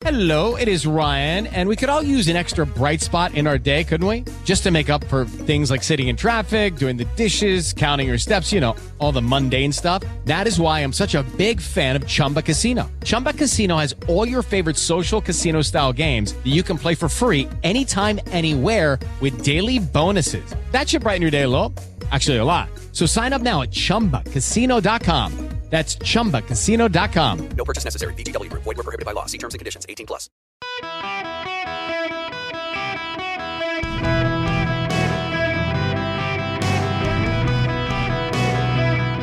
Hello, it is Ryan, and we could all use an extra bright spot in our day, couldn't we? Just to make up for things like sitting in traffic, doing the dishes, counting your steps, all the mundane stuff. That is why I'm such a big fan of Chumba Casino. Chumba Casino has all your favorite social casino-style games that you can play for free anytime, anywhere with daily bonuses. That should brighten your day a little. Actually, a lot. So sign up now at ChumbaCasino.com. That's ChumbaCasino.com. No purchase necessary. VGW Group. Void where prohibited by law. See terms and conditions. 18 plus.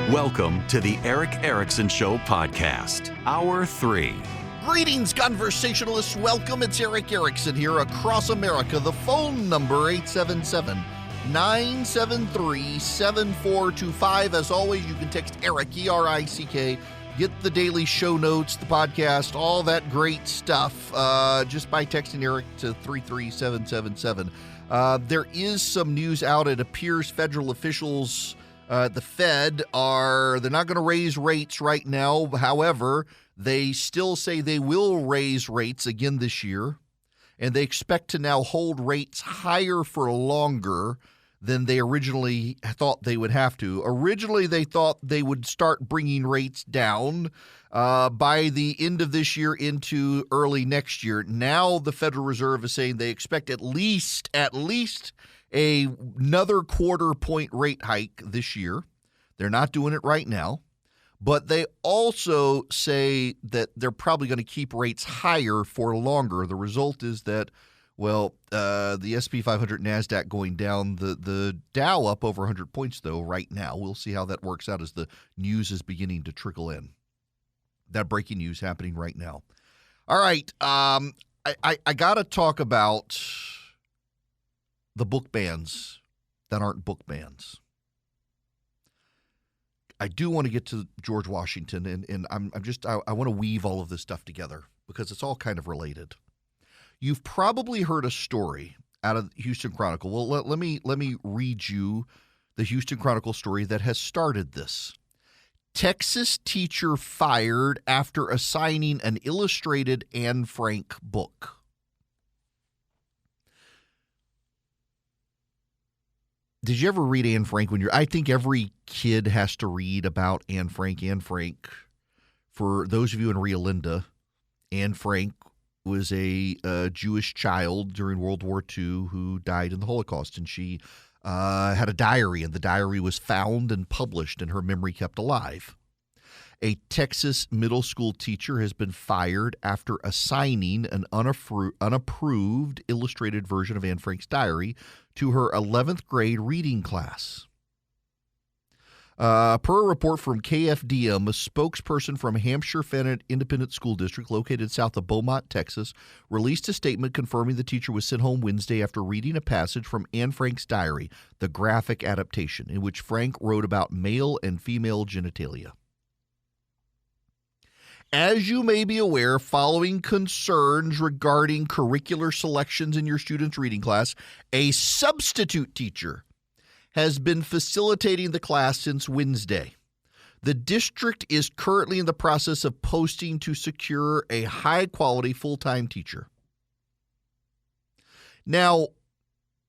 Welcome to the Eric Erickson Show podcast, Hour 3. Greetings, conversationalists. Welcome. It's Eric Erickson here across America. The phone number, 877-973-7425. As always, you can text Eric, E-R-I-C-K. Get the daily show notes, the podcast, all that great stuff just by texting Eric to 33777. There is some news out. It appears federal officials, the Fed, they're not going to raise rates right now. However, they still say they will raise rates again this year, and they expect to now hold rates higher for longer than they originally thought they would have to. Originally, they thought they would start bringing rates down by the end of this year into early next year. Now the Federal Reserve is saying they expect at least another quarter point rate hike this year. They're not doing it right now. But they also say that they're probably going to keep rates higher for longer. The result is that, the S&P 500 NASDAQ going down, the Dow up over 100 points, though, right now. We'll see how that works out as the news is beginning to trickle in. That breaking news happening right now. All right, I got to talk about the book bans that aren't book bans. I do want to get to George Washington, and I want to weave all of this stuff together because it's all kind of related. You've probably heard a story out of the Houston Chronicle. Well, let me read you the Houston Chronicle story that has started this. Texas teacher fired after assigning an illustrated Anne Frank book. Did you ever read Anne Frank I think every kid has to read about Anne Frank. Anne Frank, for those of you in Rio Linda, Anne Frank was a Jewish child during World War II who died in the Holocaust, and she had a diary, and the diary was found and published and her memory kept alive. A Texas middle school teacher has been fired after assigning an unapproved illustrated version of Anne Frank's diary to her 11th grade reading class. Per a report from KFDM, a spokesperson from Hampshire Fenton Independent School District located south of Beaumont, Texas, released a statement confirming the teacher was sent home Wednesday after reading a passage from Anne Frank's diary, the graphic adaptation, in which Frank wrote about male and female genitalia. As you may be aware, following concerns regarding curricular selections in your student's reading class, a substitute teacher has been facilitating the class since Wednesday. The district is currently in the process of posting to secure a high-quality full-time teacher. Now,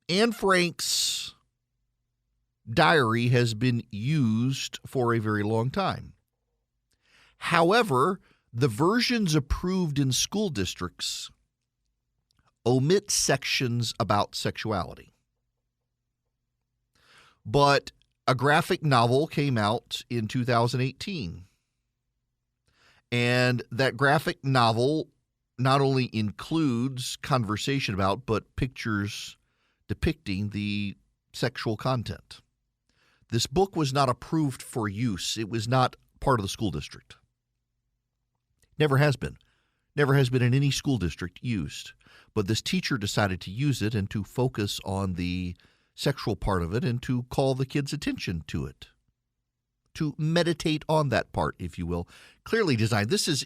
Anne Frank's diary has been used for a very long time. However, the versions approved in school districts omit sections about sexuality. But a graphic novel came out in 2018. And that graphic novel not only includes conversation about, but pictures depicting the sexual content. This book was not approved for use. It was not part of the school district. Never has been. Never has been in any school district used. But this teacher decided to use it and to focus on the sexual part of it and to call the kids' attention to it. To meditate on that part, if you will. Clearly designed. This is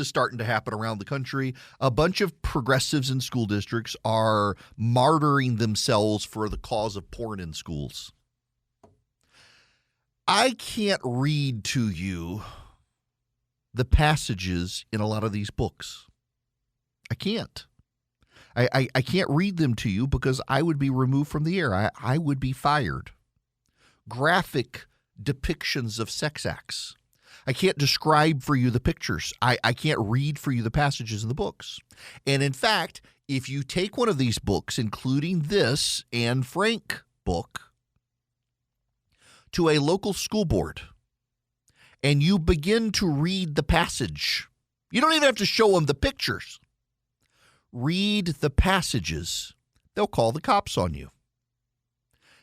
starting to happen around the country. A bunch of progressives in school districts are martyring themselves for the cause of porn in schools. I can't read to you the passages in a lot of these books. can't. I can't read them to you because I would be removed from the air. I would be fired. Graphic depictions of sex acts. I can't describe for you the pictures. I can't read for you the passages in the books. And in fact, if you take one of these books, including this Anne Frank book, to a local school board, and you begin to read the passage, you don't even have to show them the pictures. Read the passages. They'll call the cops on you.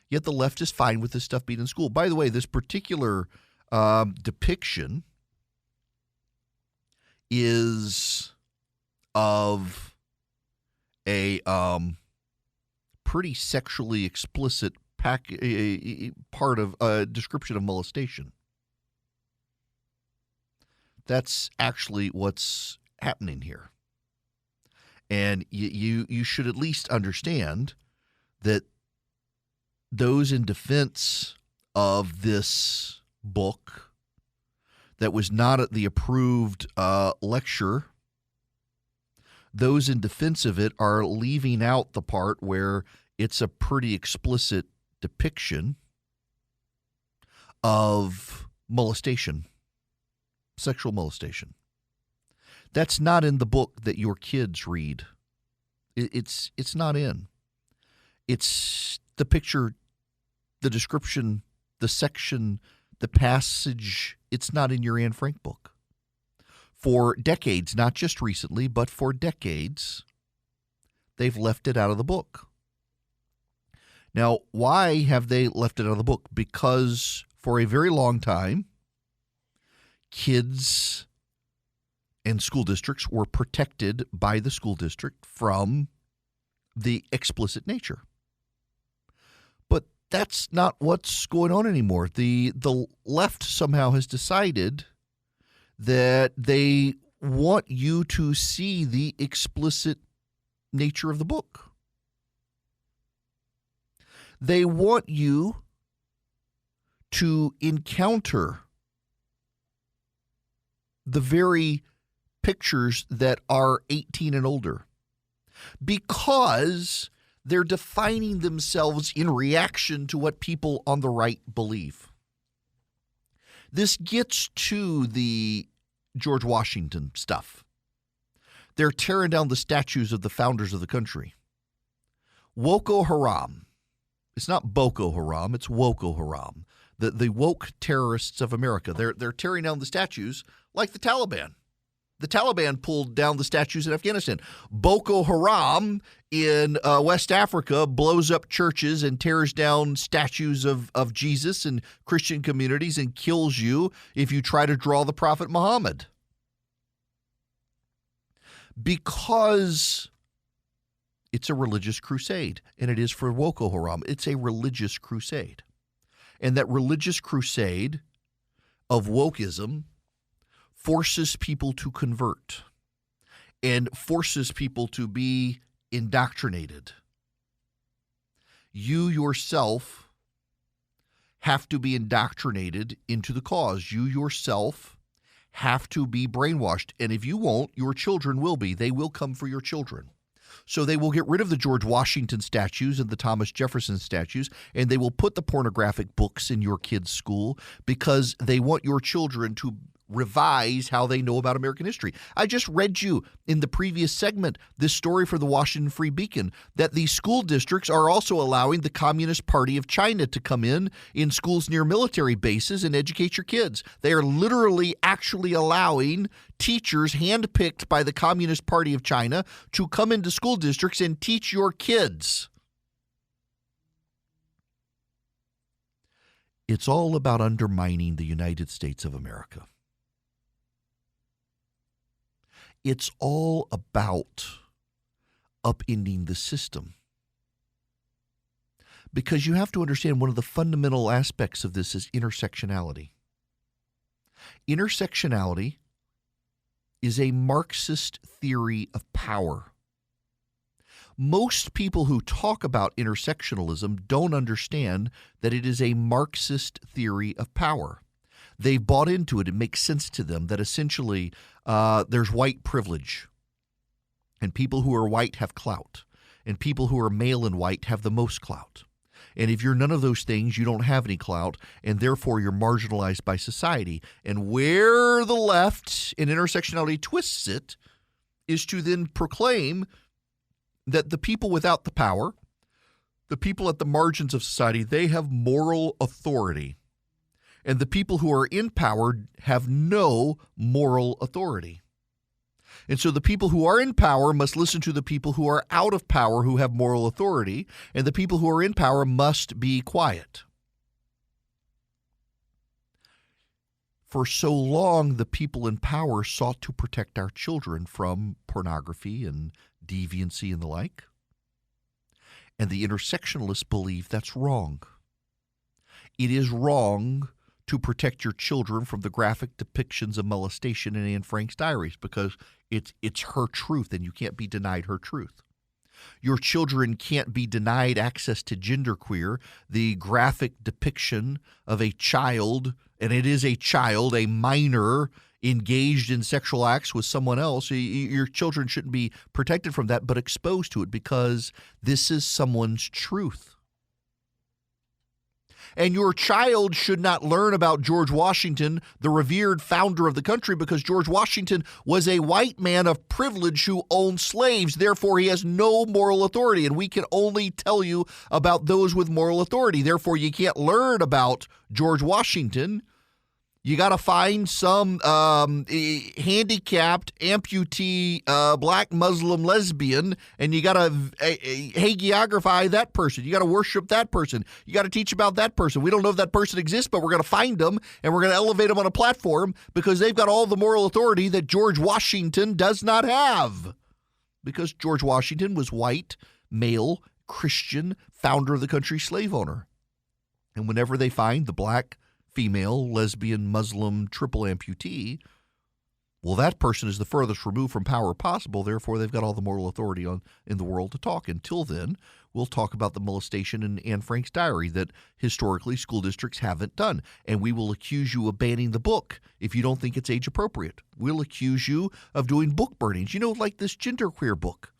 Yet the left is fine with this stuff being in school. By the way, this particular depiction is of a pretty sexually explicit part of a description of molestation. That's actually what's happening here. And you should at least understand that those in defense of this book that was not at the approved lecture, those in defense of it are leaving out the part where it's a pretty explicit depiction of molestation, sexual molestation. That's not in the book that your kids read. It's not in. It's the picture, the description, the section, the passage. It's not in your Anne Frank book. For decades, not just recently, but for decades, they've left it out of the book. Now, why have they left it out of the book? Because for a very long time, kids and school districts were protected by the school district from the explicit nature. But that's not what's going on anymore. The left somehow has decided that they want you to see the explicit nature of the book. They want you to encounter the very pictures that are 18 and older because they're defining themselves in reaction to what people on the right believe. This gets to the George Washington stuff. They're tearing down the statues of the founders of the country. Woko Haram. It's not Boko Haram, it's Woko Haram. The woke terrorists of America. They're tearing down the statues like the Taliban. The Taliban pulled down the statues in Afghanistan. Boko Haram in West Africa blows up churches and tears down statues of Jesus and Christian communities and kills you if you try to draw the Prophet Muhammad. Because it's a religious crusade, and it is for Boko Haram. It's a religious crusade. And that religious crusade of wokeism forces people to convert and forces people to be indoctrinated. You yourself have to be indoctrinated into the cause. You yourself have to be brainwashed. And if you won't, your children will be. They will come for your children. So they will get rid of the George Washington statues and the Thomas Jefferson statues, and they will put the pornographic books in your kids' school because they want your children to revise how they know about American history. I just read you in the previous segment this story for the Washington Free Beacon that these school districts are also allowing the Communist Party of China to come in schools near military bases and educate your kids. They are literally actually allowing teachers handpicked by the Communist Party of China to come into school districts and teach your kids. It's all about undermining the United States of America. It's all about upending the system. Because you have to understand one of the fundamental aspects of this is intersectionality. Intersectionality is a Marxist theory of power. Most people who talk about intersectionalism don't understand that it is a Marxist theory of power. They've bought into it. It makes sense to them that essentially there's white privilege. And people who are white have clout. And people who are male and white have the most clout. And if you're none of those things, you don't have any clout, and therefore you're marginalized by society. And where the left in intersectionality twists it is to then proclaim that the people without the power, the people at the margins of society, they have moral authority. And the people who are in power have no moral authority. And so the people who are in power must listen to the people who are out of power who have moral authority, and the people who are in power must be quiet. For so long, the people in power sought to protect our children from pornography and deviancy and the like. And the intersectionalists believe that's wrong. It is wrong to protect your children from the graphic depictions of molestation in Anne Frank's diaries because it's her truth and you can't be denied her truth. Your children can't be denied access to genderqueer, the graphic depiction of a child, and it is a child, a minor, engaged in sexual acts with someone else. Your children shouldn't be protected from that, but exposed to it because this is someone's truth. And your child should not learn about George Washington, the revered founder of the country, because George Washington was a white man of privilege who owned slaves. Therefore, he has no moral authority, and we can only tell you about those with moral authority. Therefore, you can't learn about George Washington. You got to find some handicapped, amputee, black Muslim lesbian, and you got to hagiography that person. You got to worship that person. You got to teach about that person. We don't know if that person exists, but we're going to find them, and we're going to elevate them on a platform because they've got all the moral authority that George Washington does not have. Because George Washington was white, male, Christian, founder of the country, slave owner. And whenever they find the black, female, lesbian, Muslim, triple amputee, well, that person is the furthest removed from power possible. Therefore, they've got all the moral authority in the world to talk. Until then, we'll talk about the molestation in Anne Frank's diary that historically school districts haven't done. And we will accuse you of banning the book if you don't think it's age appropriate. We'll accuse you of doing book burnings. You know, like this genderqueer book.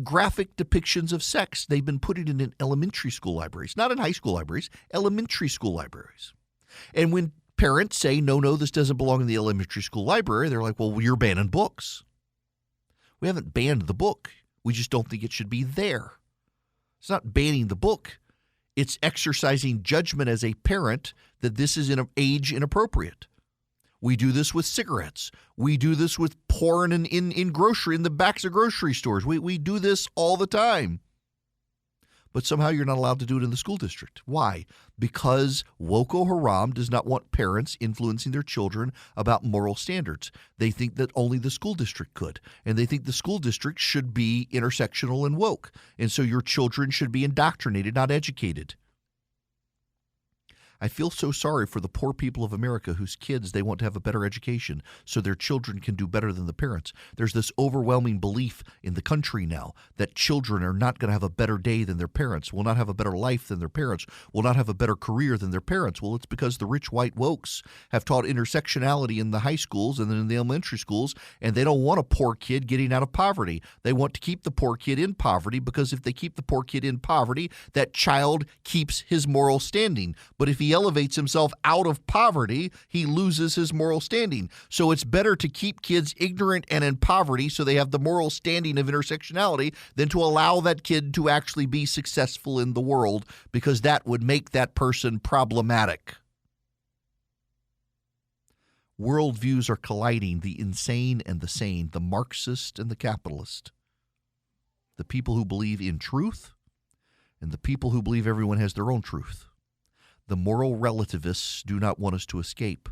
Graphic depictions of sex, they've been putting it in elementary school libraries, not in high school libraries, elementary school libraries. And when parents say, no, this doesn't belong in the elementary school library, they're like, well, you're banning books. We haven't banned the book. We just don't think it should be there. It's not banning the book. It's exercising judgment as a parent that this is age inappropriate. We do this with cigarettes. We do this with porn in the backs of grocery stores. We do this all the time. But somehow you're not allowed to do it in the school district. Why? Because Boko Haram does not want parents influencing their children about moral standards. They think that only the school district could. And they think the school district should be intersectional and woke. And so your children should be indoctrinated, not educated. I feel so sorry for the poor people of America whose kids, they want to have a better education so their children can do better than the parents. There's this overwhelming belief in the country now that children are not going to have a better day than their parents, will not have a better life than their parents, will not have a better career than their parents. Well, it's because the rich white wokes have taught intersectionality in the high schools and then in the elementary schools, and they don't want a poor kid getting out of poverty. They want to keep the poor kid in poverty because if they keep the poor kid in poverty, that child keeps his moral standing. But if he elevates himself out of poverty, he loses his moral standing. So it's better to keep kids ignorant and in poverty so they have the moral standing of intersectionality than to allow that kid to actually be successful in the world, because that would make that person problematic. Worldviews are colliding, the insane and the sane, the Marxist and the capitalist, the people who believe in truth and the people who believe everyone has their own truth. The moral relativists do not want us to escape.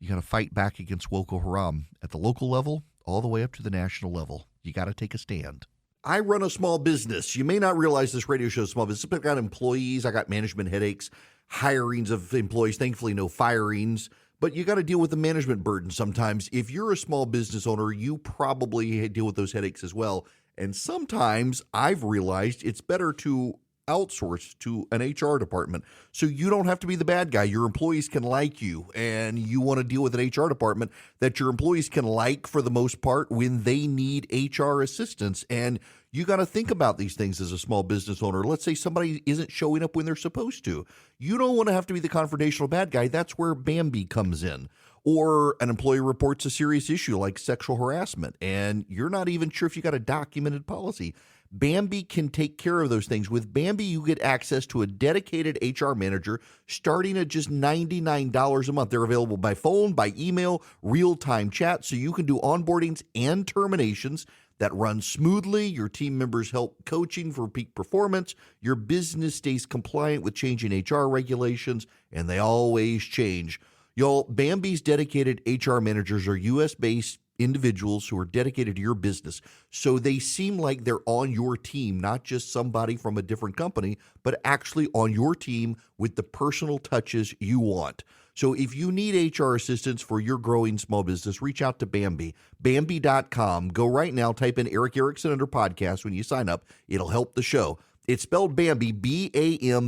You got to fight back against Boko Haram at the local level all the way up to the national level. You got to take a stand. I run a small business. You may not realize this radio show is small business. I got employees. I got management headaches, hirings of employees. Thankfully, no firings. But you got to deal with the management burden sometimes. If you're a small business owner, you probably deal with those headaches as well. And sometimes I've realized it's better to outsourced to an HR department. So you don't have to be the bad guy. Your employees can like you, and you want to deal with an HR department that your employees can like for the most part when they need HR assistance. And you got to think about these things as a small business owner. Let's say somebody isn't showing up when they're supposed to. You don't want to have to be the confrontational bad guy. That's where Bambi comes in. Or an employee reports a serious issue like sexual harassment, and you're not even sure if you got a documented policy. Bambi can take care of those things. With Bambi, you get access to a dedicated HR manager starting at just $99 a month. They're available by phone, by email, real-time chat, so you can do onboardings and terminations that run smoothly. Your team members help coaching for peak performance. Your business stays compliant with changing HR regulations, and they always change. Y'all, Bambi's dedicated HR managers are U.S.-based individuals who are dedicated to your business. So they seem like they're on your team, not just somebody from a different company, but actually on your team with the personal touches you want. So if you need HR assistance for your growing small business, reach out to Bambi. Bambi.com. Go right now, type in Eric Erickson under podcast when you sign up. It'll help the show. It's spelled Bambi, BAMBEE.com,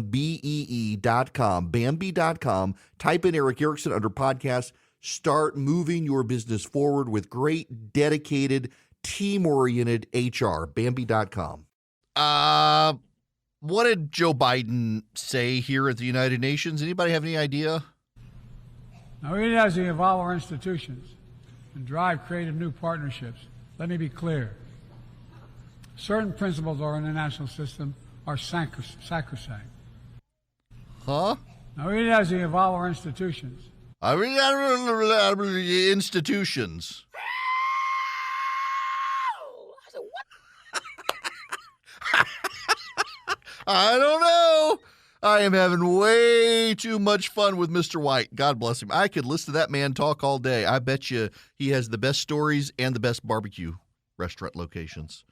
Bambi.com. Type in Eric Erickson under podcast. Start moving your business forward with great, dedicated, team-oriented HR, Bambi.com. What did Joe Biden say here at the United Nations? Anybody have any idea? Now, even as we evolve our institutions and drive creative new partnerships, let me be clear. Certain principles of our international system are sacrosanct. Huh? Now, even as we evolve our institutions. Institutions. I don't know. I am having way too much fun with Mr. White. God bless him. I could listen to that man talk all day. I bet you he has the best stories and the best barbecue restaurant locations.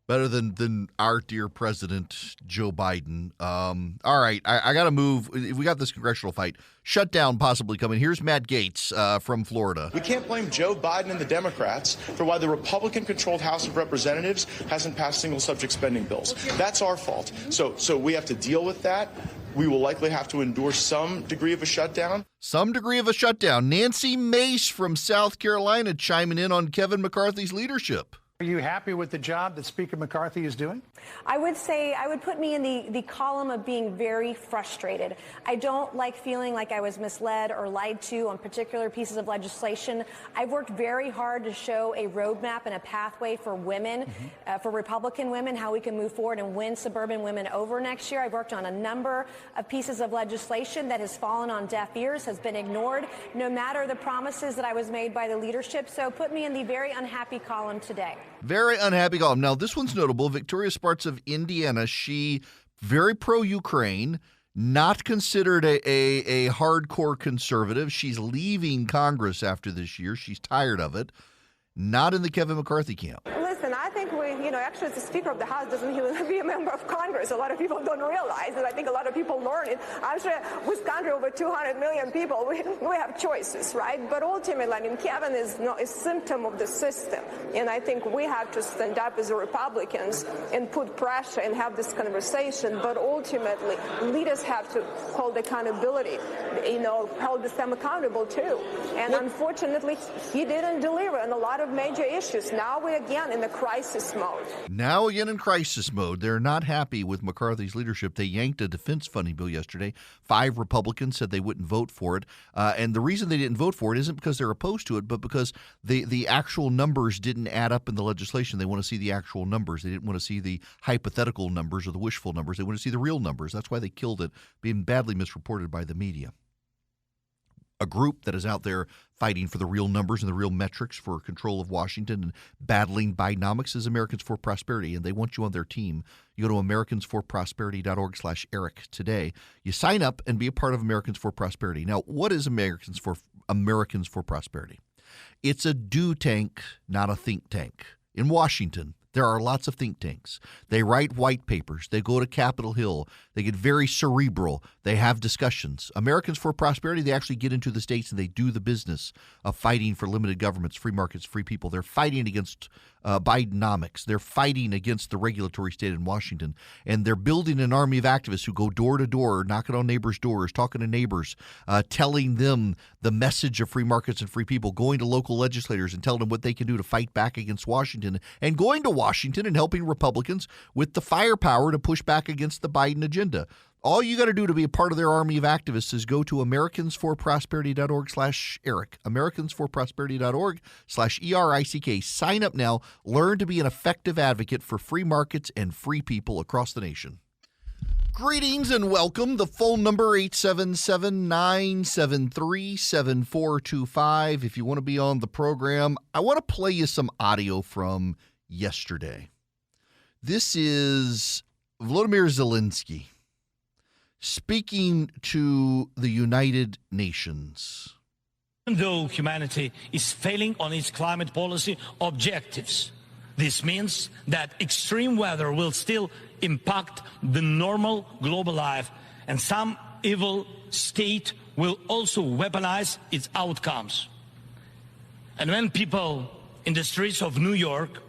Better than our dear President, Joe Biden. All right, I got to move. We got this congressional fight. Shutdown possibly coming. Here's Matt Gaetz from Florida. We can't blame Joe Biden and the Democrats for why the Republican-controlled House of Representatives hasn't passed single-subject spending bills. That's our fault. So we have to deal with that. We will likely have to endure some degree of a shutdown. Some degree of a shutdown. Nancy Mace from South Carolina chiming in on Kevin McCarthy's leadership. Are you happy with the job that Speaker McCarthy is doing? I would say I would put me in the column of being very frustrated. I don't like feeling like I was misled or lied to on particular pieces of legislation. I've worked very hard to show a roadmap and a pathway for women, for Republican women, how we can move forward and win suburban women over next year. I've worked on a number of pieces of legislation that has fallen on deaf ears, has been ignored, no matter the promises that I was made by the leadership. So put me in the very unhappy column today. Very unhappy column. Now, this one's notable. Victoria Sparks of Indiana, she very pro-Ukraine, not considered a hardcore conservative. She's leaving Congress after this year. She's tired of it. Not in the Kevin McCarthy camp. Listen, I think actually the Speaker of the House doesn't even be a member of Congress. A lot of people don't realize, and I think a lot of people learn it. I'm sure with country over 200 million people, we have choices, right? But ultimately, I mean, Kevin is not a symptom of the system, and I think we have to stand up as Republicans and put pressure and have this conversation. But ultimately, leaders have to hold accountability, hold them accountable too. And unfortunately, he didn't deliver on a lot of major issues. Now we're again in the crisis mode. Now again in crisis mode. They're not happy with McCarthy's leadership. They yanked a defense funding bill yesterday. 5 Republicans said they wouldn't vote for it. And the reason they didn't vote for it isn't because they're opposed to it, but because the actual numbers didn't add up in the legislation. They want to see the actual numbers. They didn't want to see the hypothetical numbers or the wishful numbers. They want to see the real numbers. That's why they killed it, being badly misreported by the media. A group that is out there fighting for the real numbers and the real metrics for control of Washington and battling Bidenomics is Americans for Prosperity, and they want you on their team. You go to americansforprosperity.org/Eric today. You sign up and be a part of Americans for Prosperity. Now, what is Americans for Prosperity? It's a do tank, not a think tank. In Washington, There are lots of think tanks. They write white papers. They go to Capitol Hill. They get very cerebral. They have discussions. Americans for Prosperity, they actually get into the states and they do the business of fighting for limited governments, free markets, free people. They're fighting against Bidenomics. They're fighting against the regulatory state in Washington. And they're building an army of activists who go door to door, knocking on neighbors' doors, talking to neighbors, telling them the message of free markets and free people, going to local legislators and telling them what they can do to fight back against Washington, and going to Washington and helping Republicans with the firepower to push back against the Biden agenda. All you got to do to be a part of their army of activists is go to americansforprosperity.org/Eric, americansforprosperity.org/ERICK. Sign up now. Learn to be an effective advocate for free markets and free people across the nation. Greetings and welcome. The phone number 877-973-7425. If you want to be on the program, I want to play you some audio from yesterday. This is Volodymyr Zelensky speaking to the United Nations. Even though humanity is failing on its climate policy objectives, this means that extreme weather will still impact the normal global life, and some evil state will also weaponize its outcomes. And when people in the streets of New York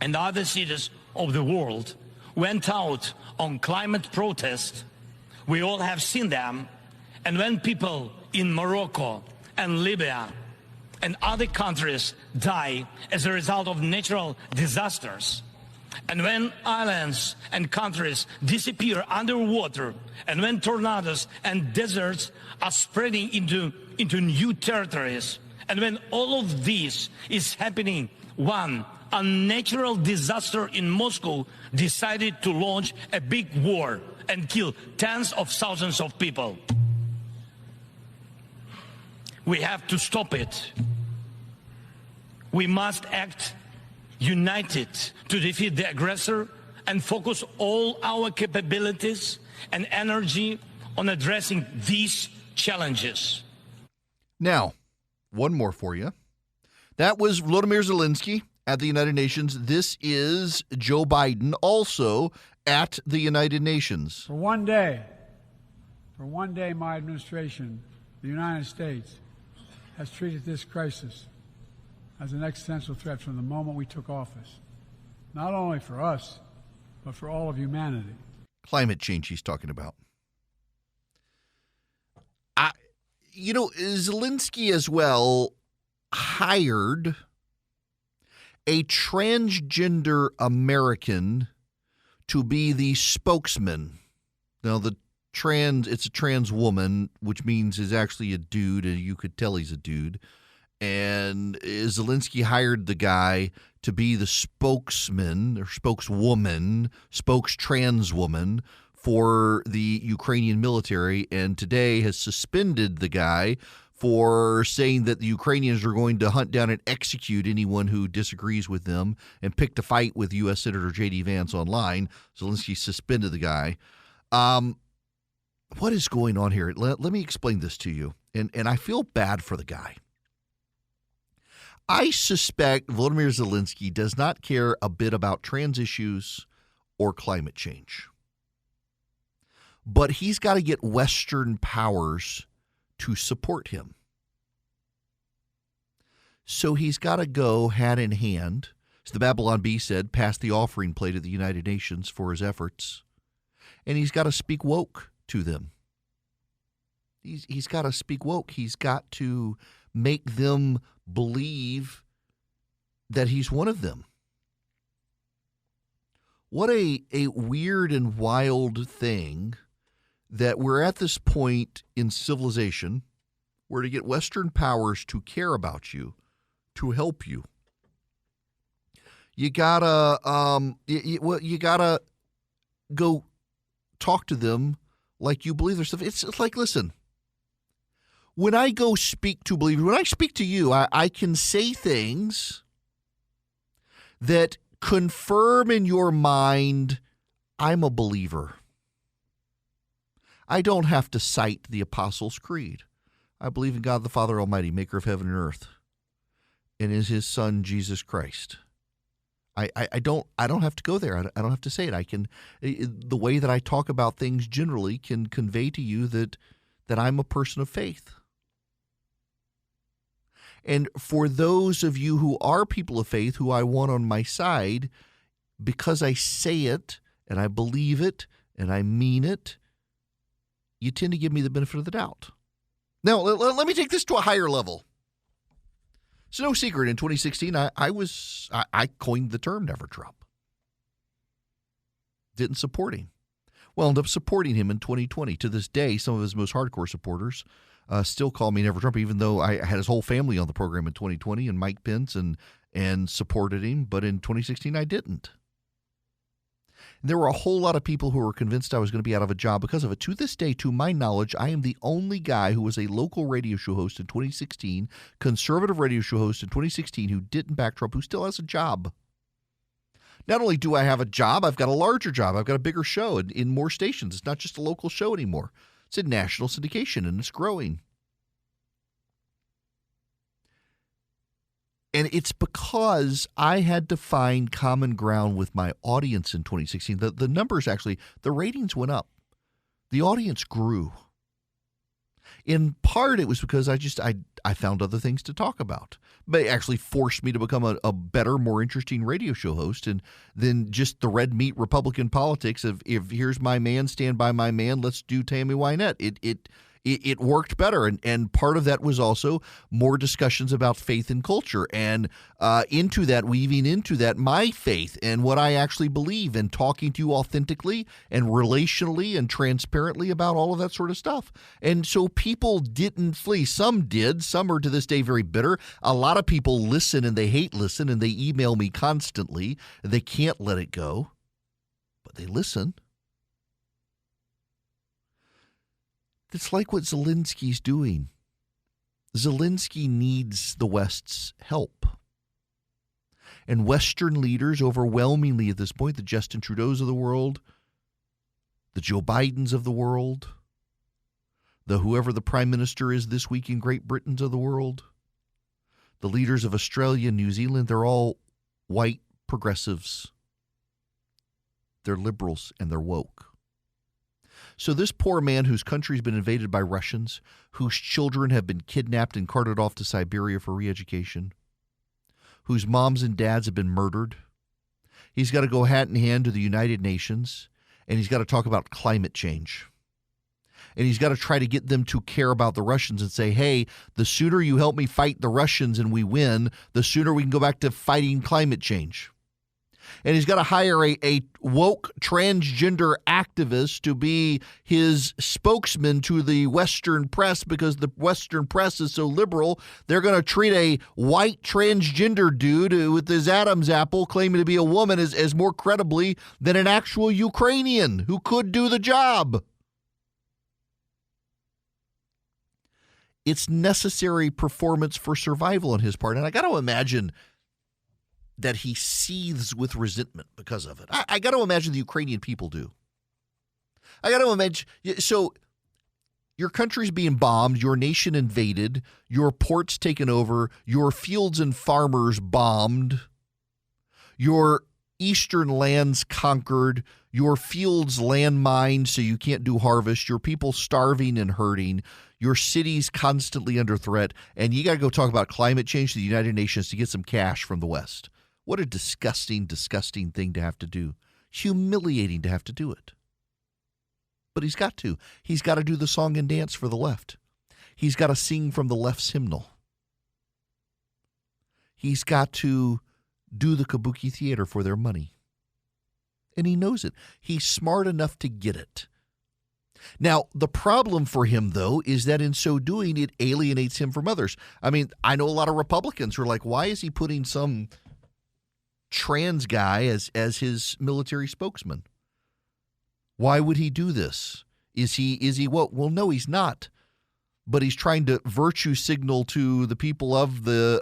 and other cities of the world went out on climate protest, we all have seen them. And when people in Morocco and Libya and other countries die as a result of natural disasters, and when islands and countries disappear underwater, and when tornadoes and deserts are spreading into new territories, and when all of this is happening, one unnatural disaster in Moscow decided to launch a big war and kill tens of thousands of people. We have to stop it. We must act united to defeat the aggressor and focus all our capabilities and energy on addressing these challenges. Now, one more for you. That was Volodymyr Zelensky at the United Nations. This is Joe Biden also at the United Nations. For one day, my administration, the United States, has treated this crisis as an existential threat from the moment we took office, not only for us, but for all of humanity. Climate change he's talking about. Zelensky as well hired a transgender American to be the spokesman. Now, it's a trans woman, which means is actually a dude, and you could tell he's a dude. And Zelensky hired the guy to be the spokesman or spokeswoman, trans woman for the Ukrainian military, and today has suspended the guy for saying that the Ukrainians are going to hunt down and execute anyone who disagrees with them and picked a fight with U.S. Senator J.D. Vance online. Zelensky suspended the guy. What is going on here? Let me explain this to you, and I feel bad for the guy. I suspect Volodymyr Zelensky does not care a bit about trans issues or climate change. But he's got to get Western powers to support him. So he's got to go hand in hand, as the Babylon Bee said, pass the offering plate at the United Nations for his efforts. And he's got to speak woke to them. He's got to speak woke. He's got to make them believe that he's one of them. What a weird and wild thing that we're at this point in civilization where to get Western powers to care about you, to help you, you gotta you gotta go talk to them like you believe their stuff. It's like, listen, when I go speak to believers, when I speak to you, I can say things that confirm in your mind I'm a believer. I don't have to cite the Apostles' Creed. I believe in God the Father Almighty, maker of heaven and earth, and in his Son, Jesus Christ. I don't have to go there. I don't have to say it. The way that I talk about things generally can convey to you that I'm a person of faith. And for those of you who are people of faith, who I want on my side, because I say it and I believe it and I mean it, you tend to give me the benefit of the doubt. Now, let me take this to a higher level. It's no secret, in 2016, I coined the term Never Trump. Didn't support him. Wound up supporting him in 2020. To this day, some of his most hardcore supporters still call me Never Trump, even though I had his whole family on the program in 2020 and Mike Pence and supported him. But in 2016, I didn't. There were a whole lot of people who were convinced I was going to be out of a job because of it. To this day, to my knowledge, I am the only guy who was a local radio show host in 2016, conservative radio show host in 2016, who didn't back Trump, who still has a job. Not only do I have a job, I've got a larger job. I've got a bigger show in more stations. It's not just a local show anymore. It's in national syndication, and it's growing. And it's because I had to find common ground with my audience in 2016. The numbers actually, the ratings went up. The audience grew. In part, it was because I found other things to talk about. But it actually forced me to become a better, more interesting radio show host than just the red meat Republican politics of, if here's my man, stand by my man, let's do Tammy Wynette. It worked better, and part of that was also more discussions about faith and culture, and weaving into that my faith and what I actually believe, and talking to you authentically and relationally and transparently about all of that sort of stuff. And so people didn't flee. Some did. Some are to this day very bitter. A lot of people listen and they hate listen, and they email me constantly. They can't let it go, but they listen. It's like what Zelensky's doing. Zelensky needs the West's help. And Western leaders overwhelmingly at this point, the Justin Trudeaus of the world, the Joe Bidens of the world, the whoever the prime minister is this week in Great Britain of the world, the leaders of Australia and New Zealand, they're all white progressives. They're liberals and they're woke. So this poor man whose country's been invaded by Russians, whose children have been kidnapped and carted off to Siberia for re-education, whose moms and dads have been murdered, he's got to go hat in hand to the United Nations, and he's got to talk about climate change. And he's got to try to get them to care about the Russians and say, hey, the sooner you help me fight the Russians and we win, the sooner we can go back to fighting climate change. And he's got to hire a woke transgender activist to be his spokesman to the Western press, because the Western press is so liberal, they're going to treat a white transgender dude with his Adam's apple claiming to be a woman as more credibly than an actual Ukrainian who could do the job. It's necessary performance for survival on his part. And I got to imagine that he seethes with resentment because of it. I got to imagine the Ukrainian people do. I got to imagine. So your country's being bombed, your nation invaded, your ports taken over, your fields and farmers bombed, your eastern lands conquered, your fields landmined so you can't do harvest, your people starving and hurting, your cities constantly under threat, and you got to go talk about climate change to the United Nations to get some cash from the West. What a disgusting, disgusting thing to have to do. Humiliating to have to do it. But he's got to. He's got to do the song and dance for the left. He's got to sing from the left's hymnal. He's got to do the kabuki theater for their money. And he knows it. He's smart enough to get it. Now, the problem for him, though, is that in so doing, it alienates him from others. I mean, I know a lot of Republicans who are like, why is he putting some trans guy as his military spokesman? Why would he do this? Is he what? Well, no, he's not. But he's trying to virtue signal to the people of the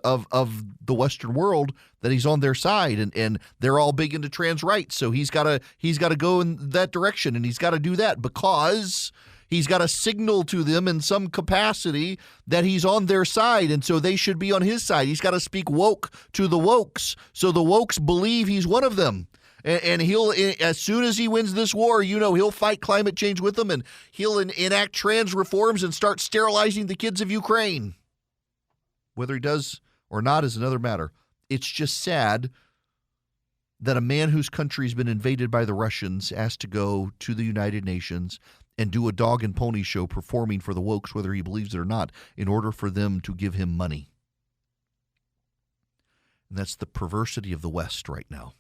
Western world that he's on their side, and they're all big into trans rights. So he's got to go in that direction, and he's got to do that because He's got to signal to them in some capacity that he's on their side, and so they should be on his side. He's got to speak woke to the wokes, so the wokes believe he's one of them. And he'll, as soon as he wins this war, he'll fight climate change with them, and he'll enact trans reforms and start sterilizing the kids of Ukraine. Whether he does or not is another matter. It's just sad that a man whose country's been invaded by the Russians has to go to the United Nations and do a dog and pony show performing for the wokes, whether he believes it or not, in order for them to give him money. And that's the perversity of the West right now,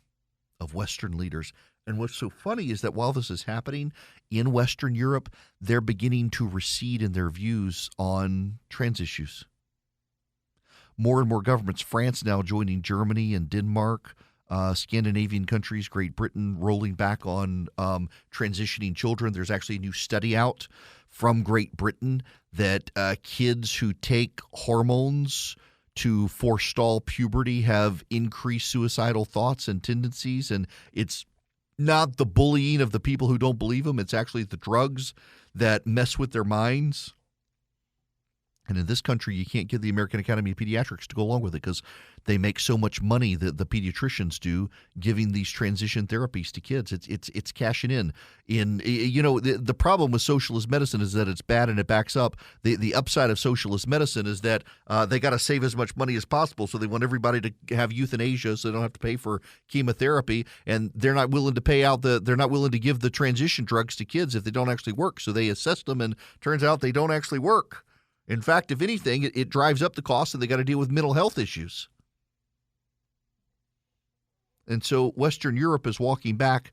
of Western leaders. And what's so funny is that while this is happening in Western Europe, they're beginning to recede in their views on trans issues. More and more governments, France now joining Germany and Denmark, Scandinavian countries, Great Britain rolling back on transitioning children. There's actually a new study out from Great Britain that kids who take hormones to forestall puberty have increased suicidal thoughts and tendencies. And it's not the bullying of the people who don't believe them. It's actually the drugs that mess with their minds. And in this country, you can't get the American Academy of Pediatrics to go along with it because they make so much money, that the pediatricians do, giving these transition therapies to kids. It's cashing in. The problem with socialist medicine is that it's bad and it backs up. The upside of socialist medicine is that they got to save as much money as possible, so they want everybody to have euthanasia so they don't have to pay for chemotherapy, and they're not willing to give the transition drugs to kids if they don't actually work. So they assess them, and turns out they don't actually work. In fact, if anything, it drives up the cost, and they got to deal with mental health issues. And so Western Europe is walking back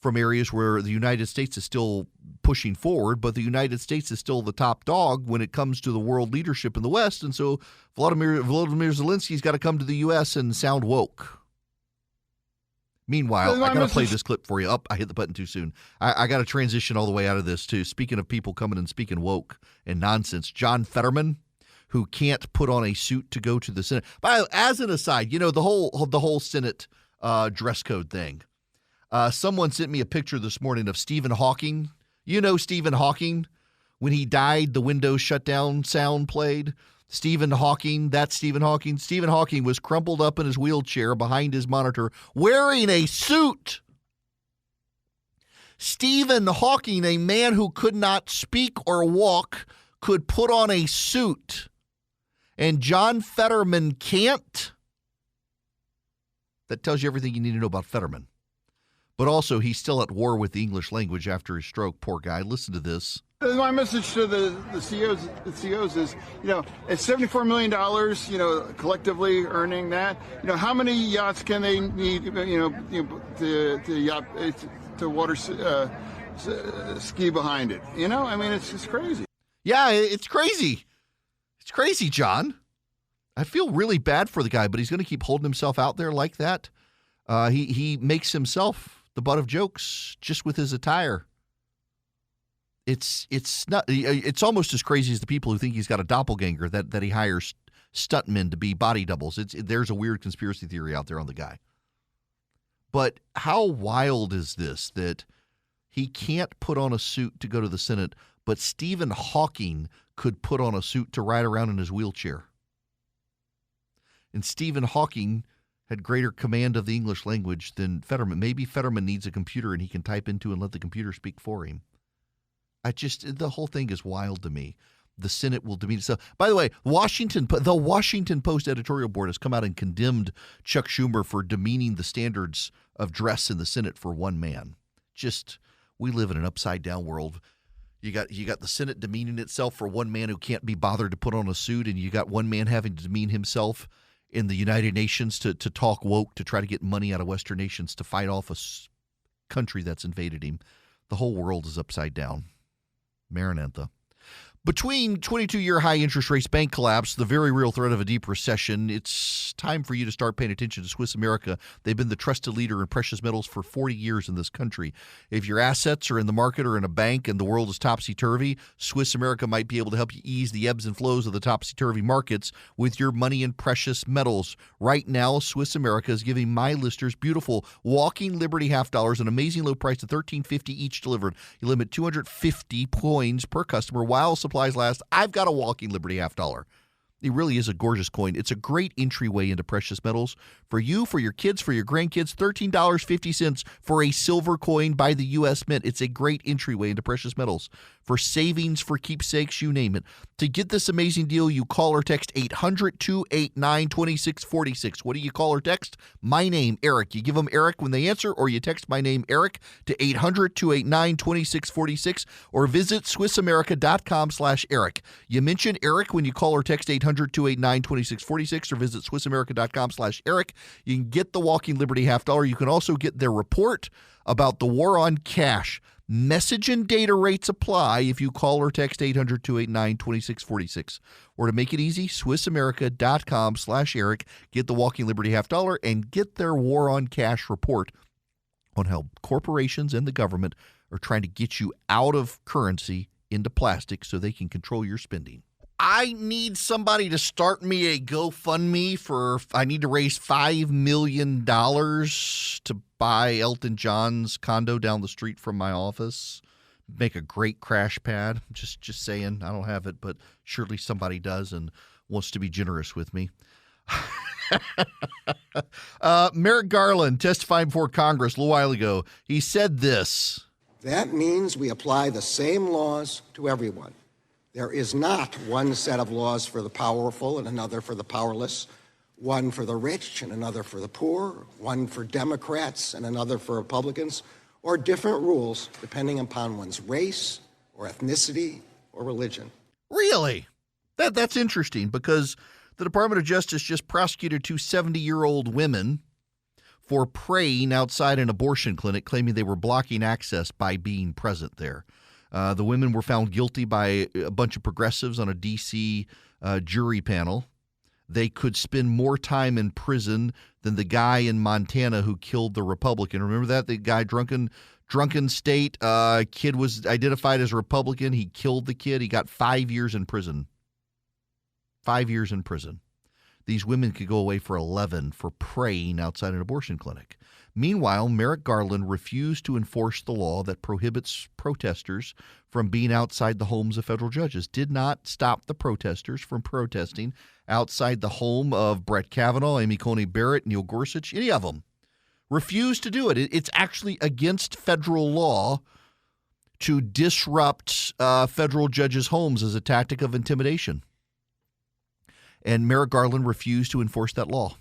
from areas where the United States is still pushing forward, but the United States is still the top dog when it comes to the world leadership in the West. And so Volodymyr Zelensky's got to come to the U.S. and sound woke. Meanwhile, I got to play this clip for you. I hit the button too soon. I got to transition all the way out of this, too. Speaking of people coming and speaking woke and nonsense, John Fetterman, who can't put on a suit to go to the Senate. But as an aside, the whole Senate dress code thing. Someone sent me a picture this morning of Stephen Hawking. Stephen Hawking, when he died, the Windows shutdown sound played. Stephen Hawking, that's Stephen Hawking. Stephen Hawking was crumpled up in his wheelchair behind his monitor wearing a suit. Stephen Hawking, a man who could not speak or walk, could put on a suit. And John Fetterman can't. That tells you everything you need to know about Fetterman. But also, he's still at war with the English language after his stroke. Poor guy. Listen to this. My message to the CEOs is, it's $74 million, collectively earning that. How many yachts can they need, to water ski behind it? It's just crazy. Yeah, it's crazy. It's crazy, John. I feel really bad for the guy, but he's going to keep holding himself out there like that. He makes himself the butt of jokes just with his attire. It's not. It's almost as crazy as the people who think he's got a doppelganger that he hires stuntmen to be body doubles. There's a weird conspiracy theory out there on the guy. But how wild is this that he can't put on a suit to go to the Senate, but Stephen Hawking could put on a suit to ride around in his wheelchair? And Stephen Hawking had greater command of the English language than Fetterman. Maybe Fetterman needs a computer and he can type into and let the computer speak for him. The whole thing is wild to me. The Senate will demean itself. By the way, the Washington Post editorial board has come out and condemned Chuck Schumer for demeaning the standards of dress in the Senate for one man. We live in an upside down world. You got the Senate demeaning itself for one man who can't be bothered to put on a suit, and you got one man having to demean himself in the United Nations to talk woke, to try to get money out of Western nations to fight off a country that's invaded him. The whole world is upside down. Maranatha. Between 22-year high interest rates, bank collapse, the very real threat of a deep recession, it's time for you to start paying attention to Swiss America. They've been the trusted leader in precious metals for 40 years in this country. If your assets are in the market or in a bank and the world is topsy-turvy, Swiss America might be able to help you ease the ebbs and flows of the topsy-turvy markets with your money in precious metals. Right now, Swiss America is giving my listeners beautiful walking Liberty half dollars, an amazing low price of $13.50 each delivered. You limit 250 coins per customer while supplies last. I've got a walking Liberty half dollar. It really is a gorgeous coin. It's a great entryway into precious metals for you, for your kids, for your grandkids. $13.50 for a silver coin by the U.S. Mint. It's a great entryway into precious metals for savings, for keepsakes, you name it. To get this amazing deal, you call or text 800-289-2646. What do you call or text? My name, Eric. You give them Eric when they answer, or you text my name, Eric, to 800-289-2646, or visit SwissAmerica.com/Eric. You mention Eric when you call or text 800-289-2646, or visit SwissAmerica.com/Eric. You can get the Walking Liberty half dollar. You can also get their report about the war on cash. Message and data rates apply if you call or text 800-289-2646. Or to make it easy, SwissAmerica.com/Eric. Get the Walking Liberty half dollar and get their war on cash report on how corporations and the government are trying to get you out of currency into plastic so they can control your spending. I need somebody to start me a GoFundMe I need to raise $5 million to buy Elton John's condo down the street from my office. Make a great crash pad. Just saying, I don't have it, but surely somebody does and wants to be generous with me. Merrick Garland testifying before Congress a little while ago. He said this. That means we apply the same laws to everyone. There is not one set of laws for the powerful and another for the powerless, one for the rich and another for the poor, one for Democrats and another for Republicans, or different rules depending upon one's race or ethnicity or religion. Really? That's interesting because the Department of Justice just prosecuted two 70-year-old women for praying outside an abortion clinic, claiming they were blocking access by being present there. The women were found guilty by a bunch of progressives on a D.C. Jury panel. They could spend more time in prison than the guy in Montana who killed the Republican. Remember that? The guy, drunken state, kid was identified as a Republican. He killed the kid. He got 5 years in prison. 5 years in prison. These women could go away for 11 for praying outside an abortion clinic. Meanwhile, Merrick Garland refused to enforce the law that prohibits protesters from being outside the homes of federal judges, did not stop the protesters from protesting outside the home of Brett Kavanaugh, Amy Coney Barrett, Neil Gorsuch, any of them. Refused to do it. It's actually against federal law to disrupt federal judges' homes as a tactic of intimidation. And Merrick Garland refused to enforce that law.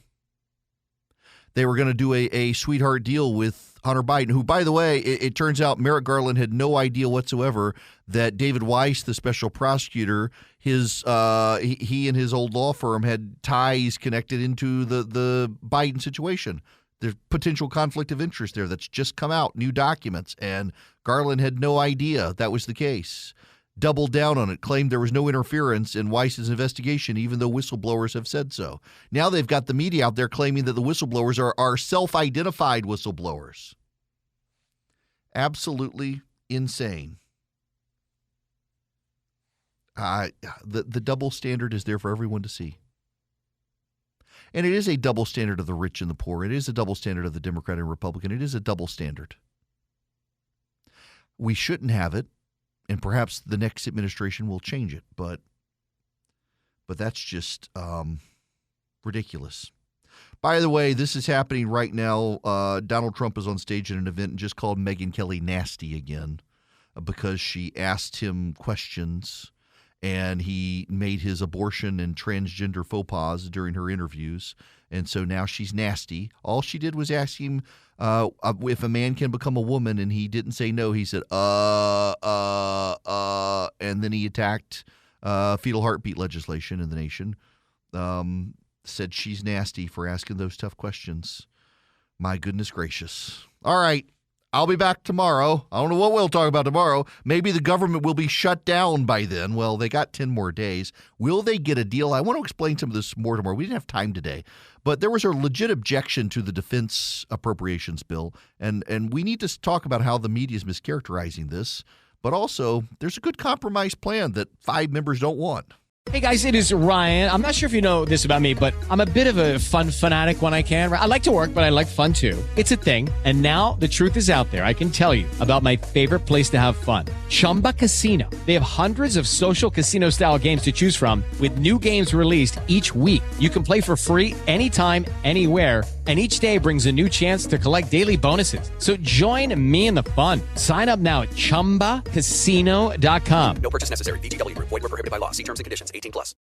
They were going to do a sweetheart deal with Hunter Biden, who, by the way, it turns out Merrick Garland had no idea whatsoever that David Weiss, the special prosecutor, he and his old law firm had ties connected into the Biden situation. There's potential conflict of interest there that's just come out, new documents, and Garland had no idea that was the case. Doubled down on it, claimed there was no interference in Weiss's investigation, even though whistleblowers have said so. Now they've got the media out there claiming that the whistleblowers are self-identified whistleblowers. Absolutely insane. The double standard is there for everyone to see. And it is a double standard of the rich and the poor. It is a double standard of the Democrat and Republican. It is a double standard. We shouldn't have it. And perhaps the next administration will change it, but that's just ridiculous. By the way, this is happening right now. Donald Trump is on stage at an event and just called Megyn Kelly nasty again because she asked him questions and he made his abortion and transgender faux pas during her interviews. And so now she's nasty. All she did was ask him if a man can become a woman, and he didn't say no. He said, and then he attacked fetal heartbeat legislation in the nation. Said she's nasty for asking those tough questions. My goodness gracious. All right. I'll be back tomorrow. I don't know what we'll talk about tomorrow. Maybe the government will be shut down by then. Well, they got 10 more days. Will they get a deal? I want to explain some of this more tomorrow. We didn't have time today. But there was a legit objection to the defense appropriations bill, and we need to talk about how the media is mischaracterizing this. But also, there's a good compromise plan that 5 members don't want. Hey guys, it is Ryan. I'm not sure if you know this about me, but I'm a bit of a fun fanatic when I can. I like to work, but I like fun too. It's a thing. And now the truth is out there. I can tell you about my favorite place to have fun. Chumba Casino. They have hundreds of social casino style games to choose from with new games released each week. You can play for free anytime, anywhere. And each day brings a new chance to collect daily bonuses. So join me in the fun. Sign up now at ChumbaCasino.com. No purchase necessary. VGW Group. Void where prohibited by law. See terms and conditions. 18+.